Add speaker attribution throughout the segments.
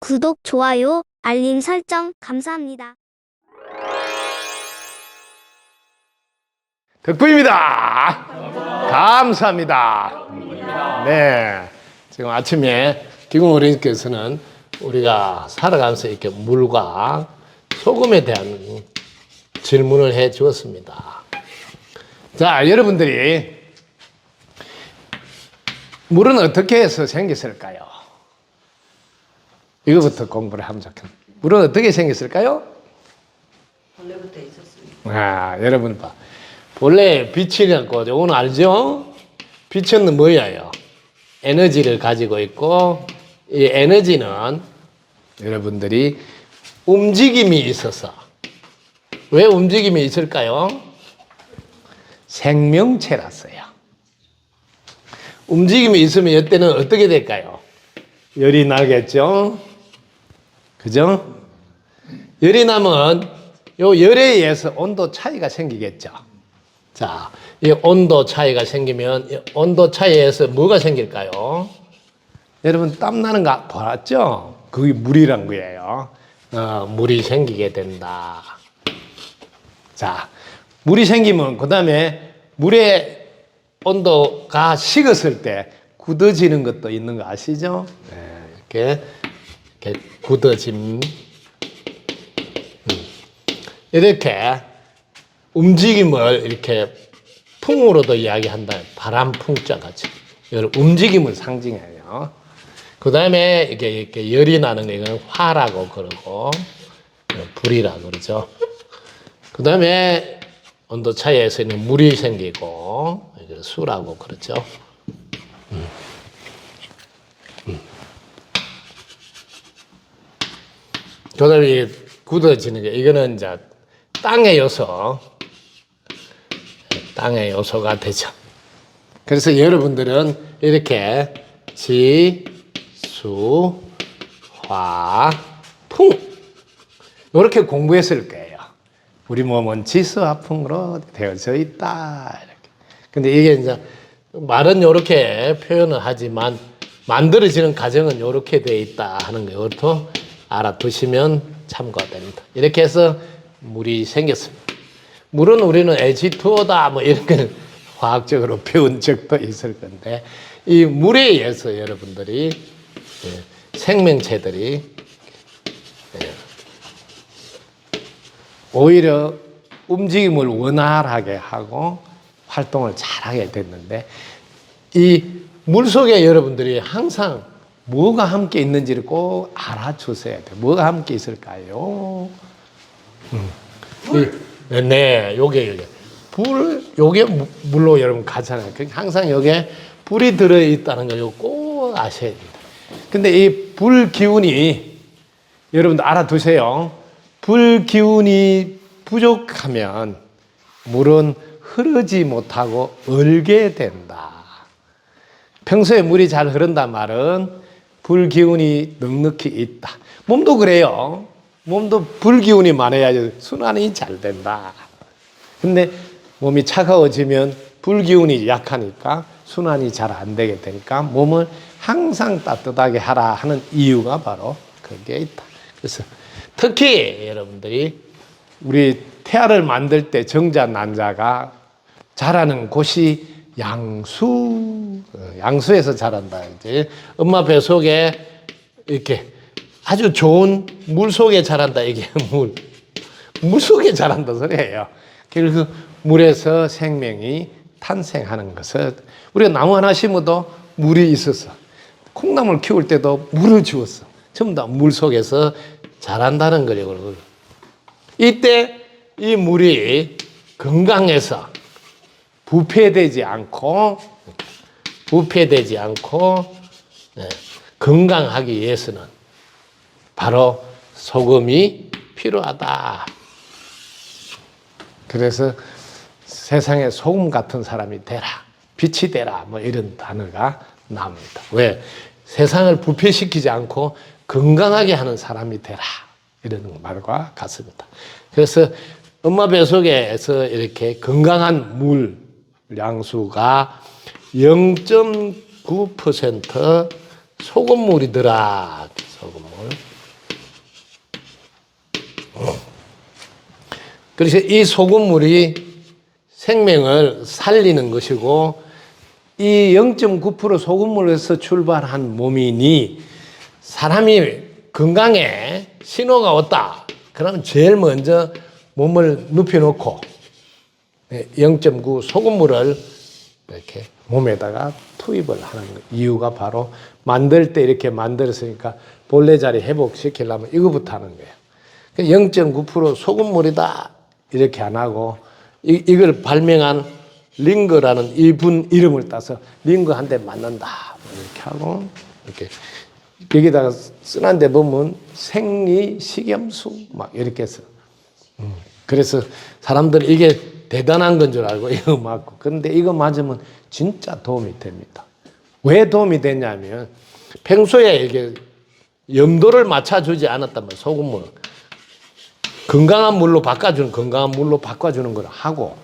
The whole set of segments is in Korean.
Speaker 1: 구독, 좋아요, 알림 설정 감사합니다.
Speaker 2: 덕구입니다. 감사합니다. 네. 지금 아침에 기공 어린이께서는 우리가 살아가면서 이렇게 물과 소금에 대한 질문을 해 주었습니다. 자, 여러분들이 물은 어떻게 해서 생겼을까요? 이거부터 공부를 하면 좋겠네요. 물은 어떻게 생겼을까요?
Speaker 3: 원래부터 있었습니다.
Speaker 2: 아, 여러분 봐. 본래 빛이라고 오늘 알죠? 빛은 뭐예요? 에너지를 가지고 있고 이 에너지는 여러분들이 움직임이 있어서 왜 움직임이 있을까요? 생명체라서요. 움직임이 있으면 이때는 어떻게 될까요? 열이 나겠죠? 그죠? 열이 나면 요 열에 의해서 온도 차이가 생기겠죠. 자, 이 온도 차이가 생기면 이 온도 차이에서 뭐가 생길까요? 여러분 땀 나는 거 봤죠? 그게 물이란 거예요. 물이 생기게 된다. 자, 물이 생기면 그 다음에 물의 온도가 식었을 때 굳어지는 것도 있는 거 아시죠? 네, 이렇게 굳어짐. 이렇게 움직임을 이렇게 풍으로도 이야기한다. 바람 풍자 같이. 움직임을 상징해요. 그 다음에 이렇게 열이 나는 거 이건 화라고 그러고 불이라고 그러죠. 그 다음에 온도 차이에서는 물이 생기고 이걸 수라고 그러죠. 그 다음에 굳어지는 게 이거는 이제 땅의 요소가 되죠. 그래서 여러분들은 이렇게 지, 수, 화, 풍 이렇게 공부했을 거예요. 우리 몸은 지수와 풍으로 되어져 있다. 이렇게. 근데 이게 이제 말은 이렇게 표현을 하지만 만들어지는 과정은 이렇게 되어 있다 하는 거 이것도 알아두시면 참고가 됩니다. 이렇게 해서 물이 생겼습니다. 물은 우리는 H2O다 뭐 이런 걸 화학적으로 배운 적도 있을 건데 이 물에 의해서 여러분들이 생명체들이 오히려 움직임을 원활하게 하고 활동을 잘하게 됐는데 이 물속에 여러분들이 항상 뭐가 함께 있는지를 꼭 알아주셔야 돼요. 뭐가 함께 있을까요? 네, 요게. 요게 물로 여러분 가잖아요. 항상 여기에 불이 들어있다는 걸 꼭 아셔야 됩니다. 근데 이 불 기운이 여러분들 알아두세요. 불 기운이 부족하면 물은 흐르지 못하고 얼게 된다. 평소에 물이 잘 흐른단 말은 불 기운이 넉넉히 있다. 몸도 그래요. 몸도 불 기운이 많아야지 순환이 잘 된다. 근데 몸이 차가워지면 불 기운이 약하니까 순환이 잘 안 되게 되니까 몸을 항상 따뜻하게 하라 하는 이유가 바로 거기에 있다. 그래서 특히 여러분들이 우리 태아를 만들 때 정자 난자가 자라는 곳이 양수에서 자란다. 이제 엄마 배 속에 이렇게 아주 좋은 물 속에 자란다. 이게 물 속에 자란다 소리예요. 그래서 물에서 생명이 탄생하는 것을 우리가 나무 하나 심어도 물이 있어서 콩나물 키울 때도 물을 주었어. 전부 다 물 속에서 자란다는 거예요. 이때 이 물이 건강해서 부패되지 않고 건강하기 위해서는 바로 소금이 필요하다. 그래서 세상에 소금 같은 사람이 되라, 빛이 되라, 뭐 이런 단어가 나옵니다. 왜? 세상을 부패시키지 않고 건강하게 하는 사람이 되라. 이런 말과 같습니다. 그래서 엄마 뱃속에서 이렇게 건강한 물 양수가 0.9% 소금물이더라. 소금물. 그래서 이 소금물이 생명을 살리는 것이고 이 0.9% 소금물에서 출발한 몸이니 사람이 건강에 신호가 왔다. 그러면 제일 먼저 몸을 눕혀놓고 0.9 소금물을 이렇게 몸에다가 투입을 하는 거예요. 이유가 바로 만들 때 이렇게 만들었으니까 본래자리 회복시키려면 이거부터 하는 거예요. 0.9% 소금물이다 이렇게 안 하고 이걸 발명한 링거라는 이분 이름을 따서 링거 한 대 맞는다 이렇게 하고 이렇게 여기다가 쓰는 데 보면 생리식염수 막 이렇게 써. 그래서 사람들이 이게 대단한 건 줄 알고 이거 맞고 그런데 이거 맞으면 진짜 도움이 됩니다. 왜 도움이 되냐면 평소에 이게 염도를 맞춰주지 않았단 말이에요. 소금물은 건강한 물로 바꿔주는 걸 하고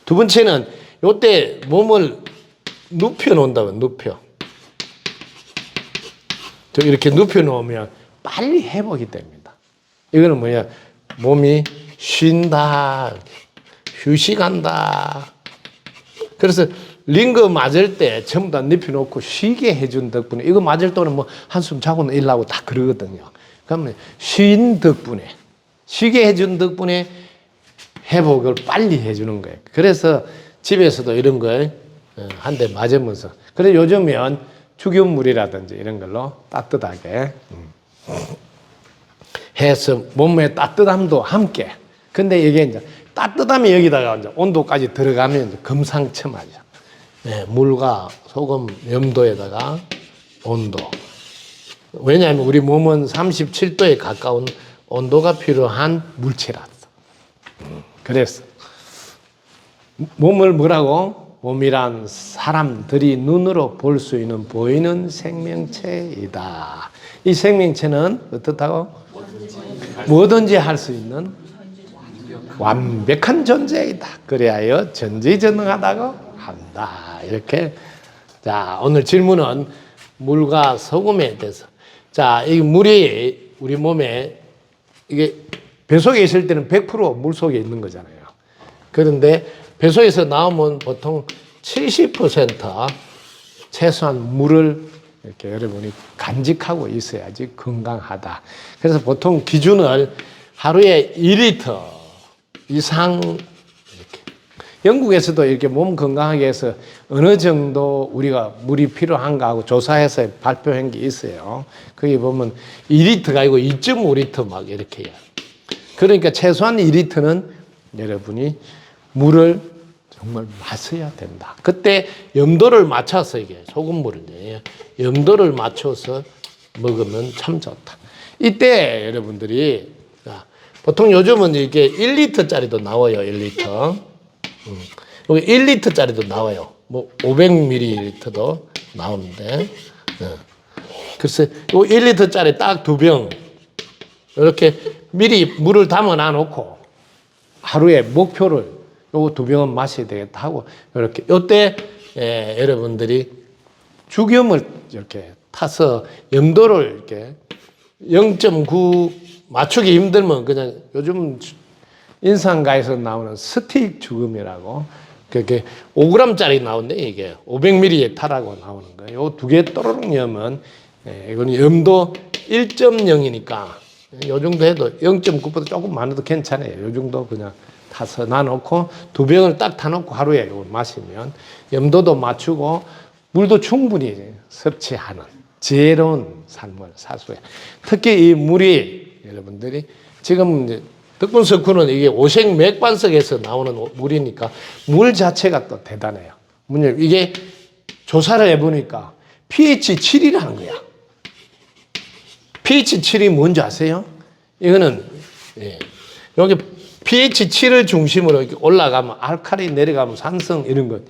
Speaker 2: 두 번째는 요때 몸을 눕혀 놓는다면 이렇게 눕혀 놓으면 빨리 회복이 됩니다. 이거는 뭐냐 몸이 쉰다 휴식한다. 그래서 링거 맞을 때 전부 다 눕혀놓고 쉬게 해준 덕분에 이거 맞을 때는 뭐 한숨 자고는 일하고 다 그러거든요. 그러면 쉰 덕분에 쉬게 해준 덕분에 회복을 빨리 해주는 거예요. 그래서 집에서도 이런 걸 한 대 맞으면서 그래 요즘은 죽연물이라든지 이런 걸로 따뜻하게 해서 몸의 따뜻함도 함께. 근데 이게 이제 따뜻함이 여기다가 이제 온도까지 들어가면 이제 금상첨화죠. 네, 물과 소금 염도에다가 온도. 왜냐하면 우리 몸은 37도에 가까운 온도가 필요한 물체라서. 그래서 몸을 뭐라고? 몸이란 사람들이 눈으로 볼 수 있는 보이는 생명체이다. 이 생명체는 어떻다고? 뭐든지 할 수 있는 완벽한 존재이다. 그래야 전지전능하다고 한다. 이렇게. 자, 오늘 질문은 물과 소금에 대해서. 자, 이 물이 우리 몸에 이게 뱃속에 있을 때는 100% 물속에 있는 거잖아요. 그런데 뱃속에서 나오면 보통 70% 최소한 물을 이렇게 여러분이 간직하고 있어야지 건강하다. 그래서 보통 기준을 하루에 2리터 이상 이렇게. 영국에서도 이렇게 몸 건강하게 해서 어느 정도 우리가 물이 필요한가 하고 조사해서 발표한 게 있어요. 거기 보면 2리터가 아니고 2.5리터 막 이렇게 해요. 그러니까 최소한 2리터는 여러분이 물을 정말 마셔야 된다. 그때 염도를 맞춰서 이게 소금물인데 염도를 맞춰서 먹으면 참 좋다. 이때 여러분들이 보통 요즘은 이게 1리터짜리도 나와요. 1리터. 여기 1리터짜리도 나와요. 뭐 500ml도 나오는데. 그래서 요 1리터짜리 딱 2병 이렇게 미리 물을 담아 놔놓고 하루에 목표를 요거 2병은 마셔야 되겠다 하고 이렇게 요때 여러분들이 죽염을 이렇게 타서 염도를 이렇게 0.9 맞추기 힘들면 그냥 요즘 인상가에서 나오는 스틱 죽음이라고 그렇게 5g짜리 나오는데 이게 500ml에 타라고 나오는 거예요. 요 2개 또르륵 넣으면 이거는 염도 1.0이니까 요 정도 해도 0.9보다 조금 많아도 괜찮아요. 요 정도 그냥 타서 놔놓고 2병을 딱 타놓고 하루에 이걸 마시면 염도도 맞추고 물도 충분히 섭취하는 지혜로운 삶을 사수해. 특히 이 물이 여러분들이 지금 이제 덕분석후는 이게 오색 맥반석에서 나오는 물이니까 물 자체가 또 대단해요. 이게 조사를 해보니까 pH 7이라는 거야. pH 7이 뭔지 아세요? 이거는 여기 pH 7을 중심으로 이렇게 올라가면 알칼리 내려가면 산성 이런 것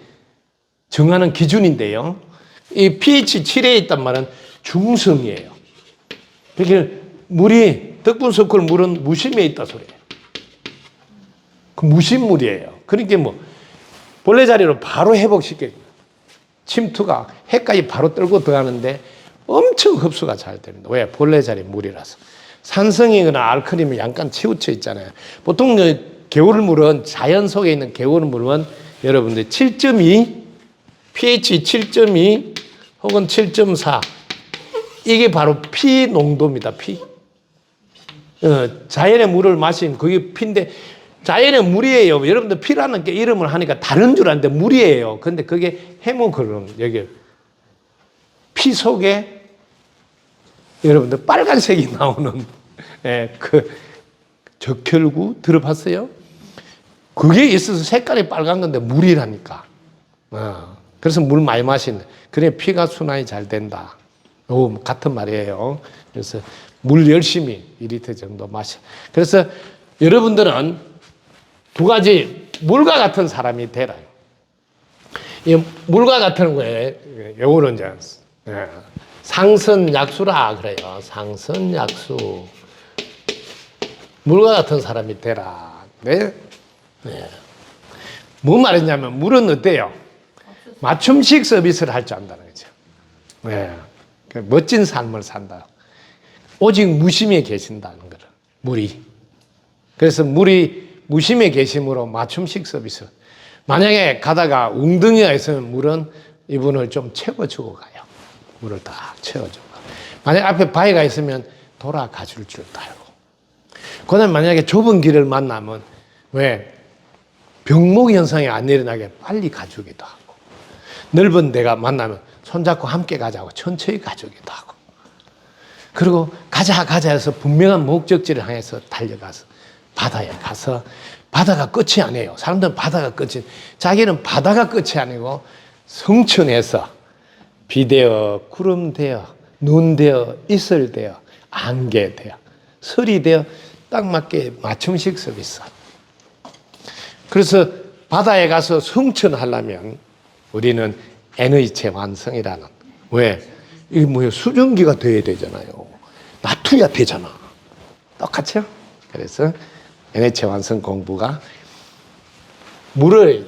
Speaker 2: 정하는 기준인데요. 이 pH 7에 있단 말은 중성이에요. 그러니까 물이 덕분석후 물은 무심에 있다 소리예요. 그 무심물이에요. 그러니까 뭐 본래 자리로 바로 회복시켜요. 침투가 해까지 바로 떨고 들어가는데 엄청 흡수가 잘 됩니다. 왜? 본래 자리 물이라서. 산성이거나 알칼리면 약간 치우쳐 있잖아요. 보통 개울물은 자연 속에 있는 개울물은 여러분들 7.2 pH 7.2 혹은 7.4 이게 바로 피 농도입니다. 피. 자연의 물을 마신 그게 피인데 자연의 물이에요. 여러분들 피라는 게 이름을 하니까 다른 줄 아는데 물이에요. 근데 그게 헤모글로빈 여기 피 속에 여러분들 빨간색이 나오는 그 적혈구 들어봤어요? 그게 있어서 색깔이 빨간 건데 물이라니까. 그래서 물 많이 마시는. 그래 피가 순환이 잘 된다. 같은 말이에요. 그래서 물 열심히 2리터 정도 마셔. 그래서 여러분들은 두 가지 물과 같은 사람이 되라. 이 물과 같은 거에 요거는 이제 상선약수라 그래요. 상선약수. 물과 같은 사람이 되라. 네? 네. 뭐 말했냐면 물은 어때요? 맞춤식 서비스를 할 줄 안다는 거죠. 네. 멋진 삶을 산다. 오직 무심에 계신다는 거를. 물이. 그래서 물이 무심에 계심으로 맞춤식 서비스. 만약에 가다가 웅덩이가 있으면 물은 이분을 좀 채워주고 가요. 물을 다 채워주고. 만약 앞에 바위가 있으면 돌아가 줄 줄도 알고. 그 다음에 만약에 좁은 길을 만나면 왜? 병목 현상이 안 일어나게 빨리 가주기도 하고. 넓은 데가 만나면 손잡고 함께 가자고 천천히 가주기도 하고. 그리고 가자 해서 분명한 목적지를 향해서 달려가서 바다에 가서 바다가 끝이 아니에요. 사람들은 바다가 끝이, 자기는 바다가 끝이 아니고 성천에서 비되어 구름 되어 눈 되어 이슬 되어 안개 되어 설이 되어 딱 맞게 맞춤식 서비스. 그래서 바다에 가서 성천하려면 우리는 에너지 완성이라는. 왜? 이게 뭐예요? 수증기가 돼야 되잖아요. 나투야 되잖아. 똑같죠? 그래서 에너지 완성 공부가 물의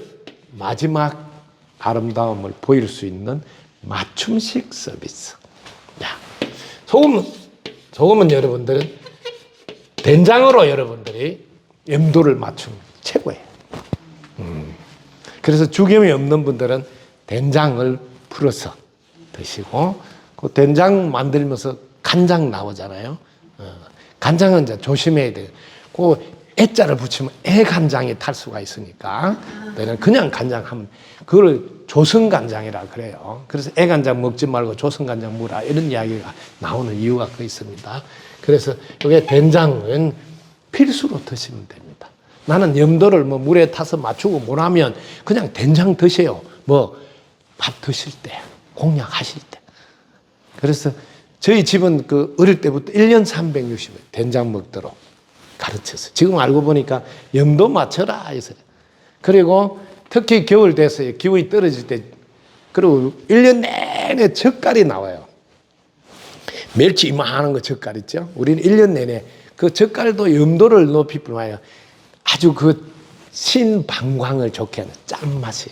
Speaker 2: 마지막 아름다움을 보일 수 있는 맞춤식 서비스. 야, 소금은 여러분들은 된장으로 여러분들이 염도를 맞추면 최고예요. 그래서 주겸이 없는 분들은 된장을 풀어서 드시고, 그 된장 만들면서 간장 나오잖아요. 간장은 이제 조심해야 돼요. 그 애자를 붙이면 애간장이 탈 수가 있으니까 그냥 간장 하면 그걸 조선간장이라 그래요. 그래서 애간장 먹지 말고 조선간장 먹으라 이런 이야기가 나오는 이유가 그 있습니다. 그래서 이게 된장은 필수로 드시면 됩니다. 나는 염도를 뭐 물에 타서 맞추고 뭐라면 그냥 된장 드세요. 뭐 밥 드실 때, 공약 하실 때. 그래서 저희 집은 그 어릴 때부터 1년 360일 된장 먹도록 가르쳤어요. 지금 알고 보니까 염도 맞춰라 해서. 그리고 특히 겨울 돼서 기온이 떨어질 때, 그리고 1년 내내 젓갈이 나와요. 멸치 이만한 거 젓갈 있죠? 우리는 1년 내내 그 젓갈도 염도를 높일 뿐만 아니라 아주 그 신방광을 좋게 하는 짠맛이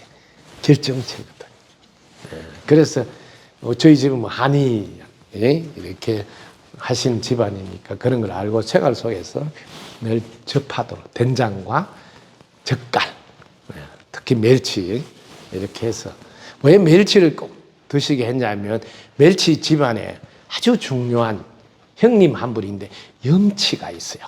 Speaker 2: 결정체거든요. 그래서 저희 집은 뭐 한의 이렇게 하신 집안이니까 그런 걸 알고 생활 속에서 늘 접하도록 된장과 젓갈, 특히 멸치 이렇게 해서. 왜 멸치를 꼭 드시게 했냐면 멸치 집안에 아주 중요한 형님 한 분인데 염치가 있어요.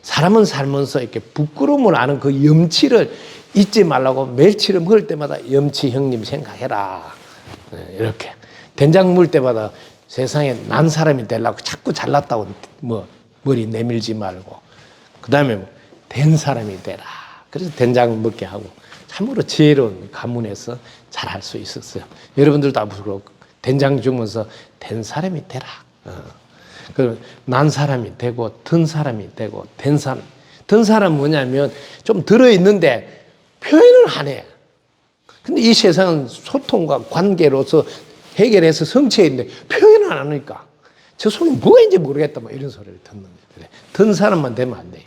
Speaker 2: 사람은 살면서 이렇게 부끄러움을 아는 그 염치를 잊지 말라고 멸치를 먹을 때마다 염치 형님 생각해라. 이렇게 된장 먹을 때마다 세상에 난 사람이 되려고 자꾸 잘났다고 뭐 머리 내밀지 말고, 그 다음에 된 사람이 되라. 그래서 된장 먹게 하고 참으로 지혜로운 가문에서 잘할 수 있었어요. 여러분들도 앞으로 된장 주면서 된 사람이 되라. 난 사람이 되고 든 사람이 되고 된 사람 뭐냐면 좀 들어있는데 표현을 안 해. 근데 이 세상은 소통과 관계로서 해결해서 성취해 있는데 표현을 안 하니까 저 속에 뭐가 있는지 모르겠다 뭐 이런 소리를 듣는 거예요. 든 사람만 되면 안 돼.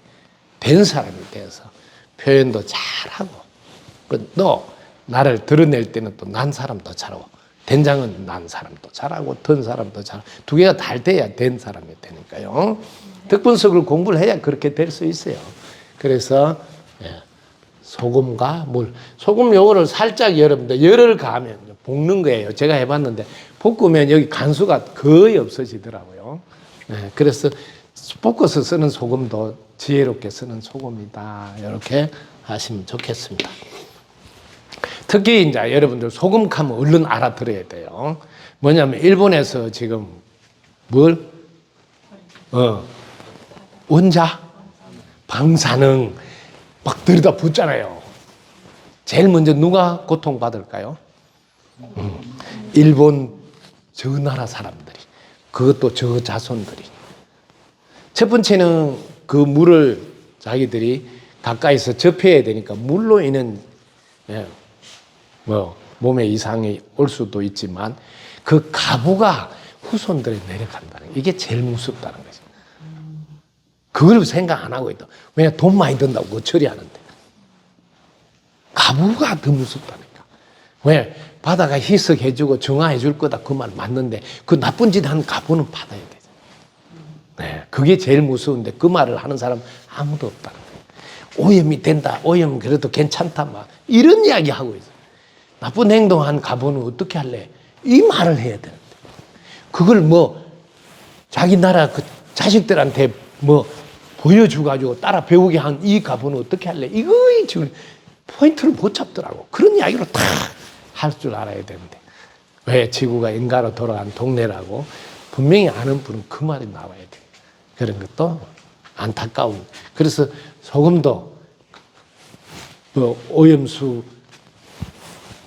Speaker 2: 된 사람이 돼서 표현도 잘하고, 또 나를 드러낼 때는 또 난 사람도 잘하고, 된장은 난 사람도 잘하고 든 사람도 잘하고 두 개가 잘 돼야 된 사람이 되니까요. 덕분석을 공부를 해야 그렇게 될 수 있어요. 그래서 소금과 물. 소금 요거를 살짝 여러분들 열을 가하면 볶는 거예요. 제가 해봤는데 볶으면 여기 간수가 거의 없어지더라고요. 네, 그래서 볶아서 쓰는 소금도 지혜롭게 쓰는 소금이다. 이렇게 하시면 좋겠습니다. 특히 이제 여러분들 소금 하면 얼른 알아들어야 돼요. 뭐냐면 일본에서 지금 뭘? 원자, 방사능 막 들여다 붓잖아요. 제일 먼저 누가 고통받을까요? 일본 저 나라 사람들이, 그것도 저 자손들이. 첫 번째는 그 물을 자기들이 가까이서 접해야 되니까 물로 인한 몸에 이상이 올 수도 있지만 그 가부가 후손들에 내려간다는 게 이게 제일 무섭다는 거죠. 그걸 생각 안 하고 있다. 왜냐 돈 많이 든다고 그거 처리하는데. 가부가 더 무섭다니까. 왜? 바다가 희석해주고 정화해줄 거다 그 말 맞는데 그 나쁜 짓 한 가부는 받아야 되죠. 네, 그게 제일 무서운데 그 말을 하는 사람 아무도 없다는 거예요. 오염이 된다. 오염 그래도 괜찮다. 막 이런 이야기 하고 있어요. 나쁜 행동한 가부는 어떻게 할래? 이 말을 해야 되는데 그걸 뭐 자기 나라 그 자식들한테 뭐 보여주가지고 따라 배우게 한 이 가부는 어떻게 할래? 이거 지금 포인트를 못 잡더라고. 그런 이야기로 다 할 줄 알아야 되는데 왜 지구가 인가로 돌아간 동네라고 분명히 아는 분은 그 말이 나와야 돼. 그런 것도 안타까운. 그래서 소금도 뭐 오염수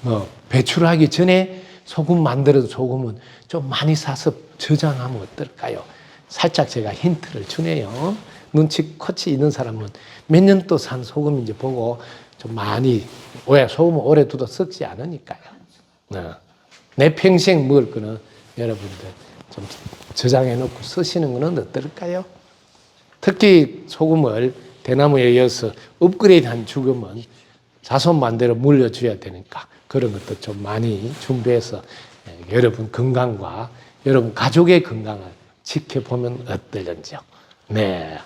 Speaker 2: 뭐 배출하기 전에 소금 만들어도 소금은 좀 많이 사서 저장하면 어떨까요? 살짝 제가 힌트를 주네요. 눈치코치 있는 사람은 몇 년 또 산 소금인지 보고 좀 많이, 왜 소금은 오래 두도 썩지 않으니까요. 내 평생 먹을 거는 여러분들 좀 저장해 놓고 쓰시는 거는 어떨까요? 특히 소금을 대나무에 이어서 업그레이드한 죽음은 자손 반대로 물려줘야 되니까 그런 것도 좀 많이 준비해서 여러분 건강과 여러분 가족의 건강을 지켜보면 어떨런지요. 네.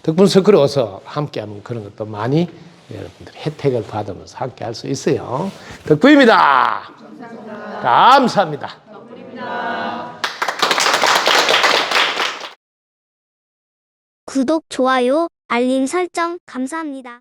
Speaker 2: 덕분 서클에 어서 함께하면 그런 것도 많이 여러분들 혜택을 받으면서 함께 할 수 있어요. 덕분입니다. 감사합니다.
Speaker 1: 구독, 좋아요, 알림 설정 감사합니다.